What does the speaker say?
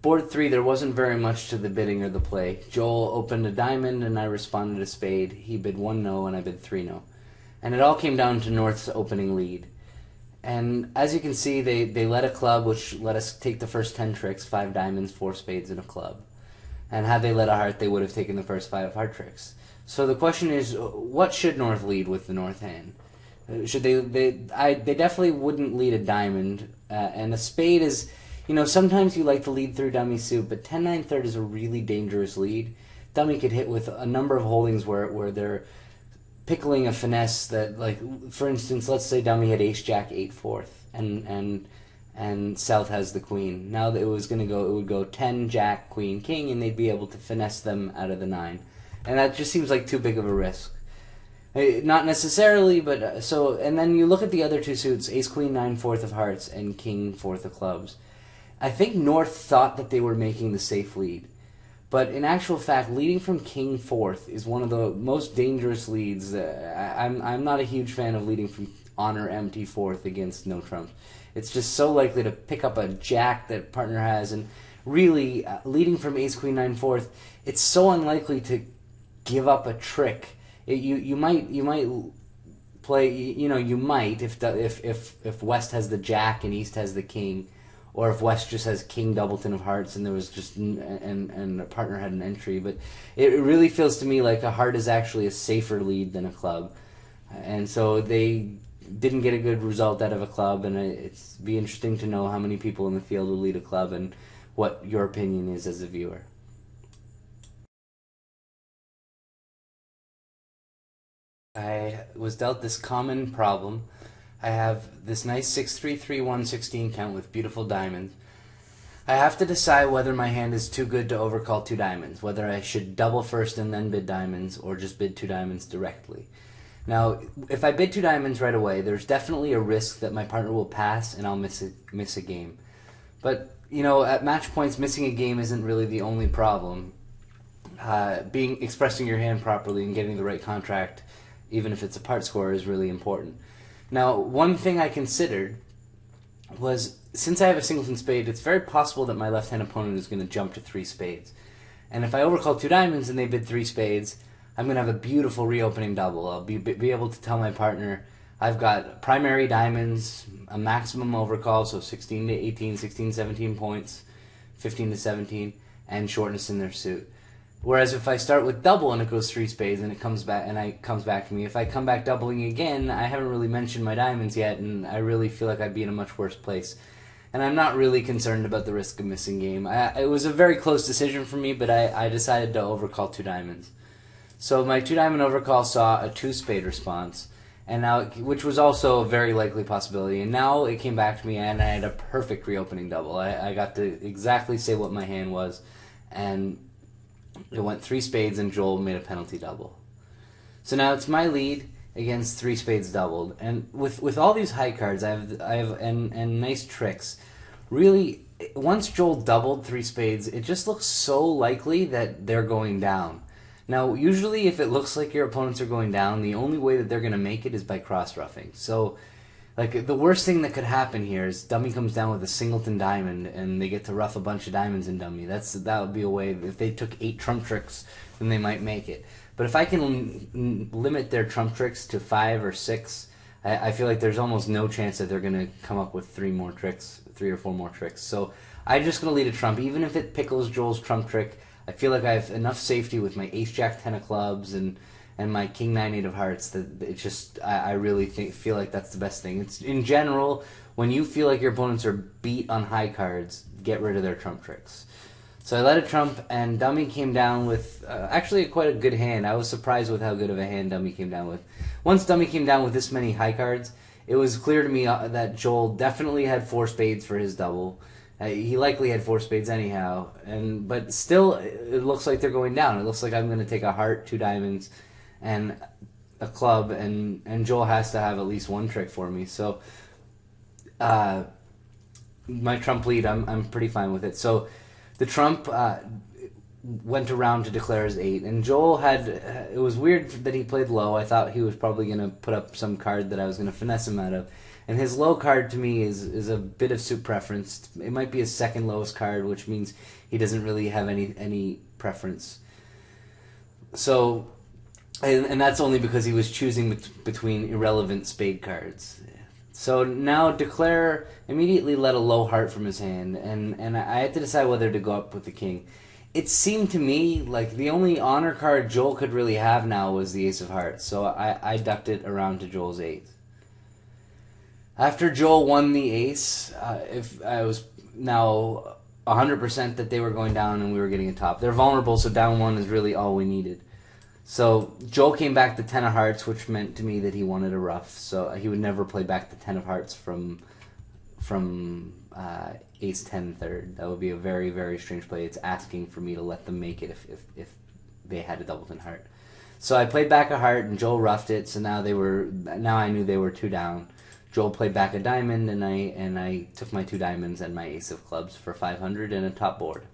Board 3, there wasn't very much to the bidding or the play. Joel opened a diamond and I responded a spade. He bid 1 no and I bid 3 no. And it all came down to North's opening lead. And as you can see, they led a club, which let us take the first 10 tricks, 5 diamonds, 4 spades, and a club. And had they led a heart, they would have taken the first 5 heart tricks. So the question is, what should North lead with the North hand? Should they definitely wouldn't lead a diamond, and a spade is, sometimes you like to lead through dummy suit, but 10-9 third is a really dangerous lead. Dummy could hit with a number of holdings where they're pickling a finesse that, like, for instance, let's say dummy had ace jack 8 fourth and South has the queen. Now that it would go 10 jack queen king, and they'd be able to finesse them out of the 9, and that just seems like too big of a risk. Not necessarily, but and then you look at the other two suits, ace queen 9 fourth of hearts and king fourth of clubs. I think North thought that they were making the safe lead, but in actual fact, leading from king fourth is one of the most dangerous leads. I'm not a huge fan of leading from honor empty fourth against no trumps. It's just so likely to pick up a jack that partner has, and really leading from ace queen 9 fourth, it's so unlikely to give up a trick. You might play, you might if West has the jack and East has the king, or if West just has king doubleton of hearts and there was just and a partner had an entry. But it really feels to me like a heart is actually a safer lead than a club, and so they didn't get a good result out of a club. And it's be interesting to know how many people in the field will lead a club and what your opinion is as a viewer. I was dealt this common problem. I have this nice 6-3-3-1-16 count with beautiful diamonds. I have to decide whether my hand is too good to overcall 2 diamonds, whether I should double first and then bid diamonds, or just bid 2 diamonds directly. Now, if I bid 2 diamonds right away, there's definitely a risk that my partner will pass and I'll miss a game. But, at match points, missing a game isn't really the only problem. Expressing your hand properly and getting the right contract, even if it's a part score, is really important. Now, one thing I considered was, since I have a singleton spade, it's very possible that my left-hand opponent is going to jump to 3 spades. And if I overcall 2 diamonds and they bid 3 spades, I'm going to have a beautiful reopening double. I'll be able to tell my partner, I've got primary diamonds, a maximum overcall, so 16 to 18, 16 to 17 points, 15 to 17, and shortness in their suit. Whereas if I start with double and it goes 3 spades and it comes back to me, if I come back doubling again, I haven't really mentioned my diamonds yet, and I really feel like I'd be in a much worse place. And I'm not really concerned about the risk of missing game. It was a very close decision for me, but I decided to overcall 2 diamonds. So my 2 diamond overcall saw a 2 spade response, and now, which was also a very likely possibility. And now it came back to me, and I had a perfect reopening double. I got to exactly say what my hand was, and it went 3 spades, and Joel made a penalty double. So now it's my lead against 3 spades doubled, and with all these high cards, I have and nice tricks. Really, once Joel doubled 3 spades, it just looks so likely that they're going down. Now, usually, if it looks like your opponents are going down, the only way that they're going to make it is by cross ruffing. So, like, the worst thing that could happen here is dummy comes down with a singleton diamond, and they get to ruff a bunch of diamonds in dummy. That would be a way. If they took 8 trump tricks, then they might make it. But if I can limit their trump tricks to 5 or 6, I feel like there's almost no chance that they're going to come up with 3 or 4 more tricks. So I'm just going to lead a trump, even if it pickles Joel's trump trick. I feel like I have enough safety with my ace jack 10 of clubs and my king 9 8 of hearts that it just I really feel like that's the best thing. It's in general, when you feel like your opponents are beat on high cards, get rid of their trump tricks. So I led a trump, and dummy came down with actually quite a good hand. I was surprised with how good of a hand dummy came down with. Once dummy came down with this many high cards, it was clear to me that Joel definitely had 4 spades for his double. He likely had 4 spades anyhow, but still, it looks like they're going down. It looks like I'm going to take a heart, 2 diamonds, and a club, and Joel has to have at least 1 trick for me. So my trump lead, I'm pretty fine with it. So the trump went around to declare his 8, and Joel it was weird that he played low. I thought he was probably going to put up some card that I was going to finesse him out of. And his low card to me is a bit of suit preference. It might be his second lowest card, which means he doesn't really have any preference. So, and that's only because he was choosing between irrelevant spade cards. So now Declare immediately let a low heart from his hand, and I had to decide whether to go up with the king. It seemed to me like the only honor card Joel could really have now was the Ace of Hearts, so I ducked it around to Joel's ace. After Joel won the ace, if I was now 100% that they were going down and we were getting a top. They're vulnerable, so down one is really all we needed. So Joel came back the 10 of hearts, which meant to me that he wanted a ruff. So he would never play back the 10 of hearts from ace 10 third. That would be a very, very strange play. It's asking for me to let them make it if they had a doubleton heart. So I played back a heart and Joel ruffed it. So now I knew they were 2 down. Joel played back a diamond and I took my 2 diamonds and my ace of clubs for 500 and a top board.